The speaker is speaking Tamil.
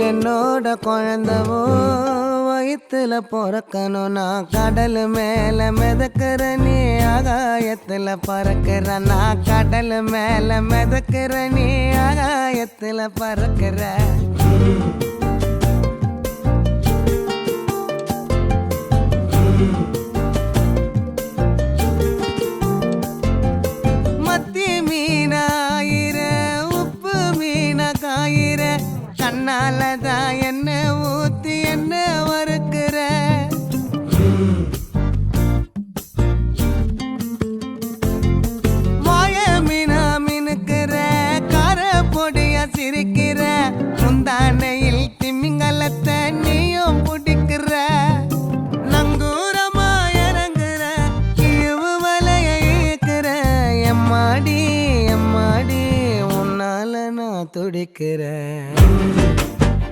என்னோட குழந்தவோ வயிற்றுல பொறக்கணும். நான் கடல் மேல மிதக்கிற நீ ஆகாயத்துல பறக்கிற. நான் கடல் மேல மிதக்கிற நீ ஆகாயத்துல பறக்கிற. மத்தி மீனாயிர உப்பு மீன காயிர கண்ணாலதான் என்ன ஊத்தி என்ன வறுக்கிற. வாய மீனா மினுக்கிற கார பொடிய சிரிக்கிற. முந்தானையில் திமிங்கலத்தை நீயும் பிடிக்கிற. நங்கூரமா இறங்குற இவு வலைய இழுக்கிற. எம்மாடி எம்மாடி உன்னால நான் துடிக்கிறேன்.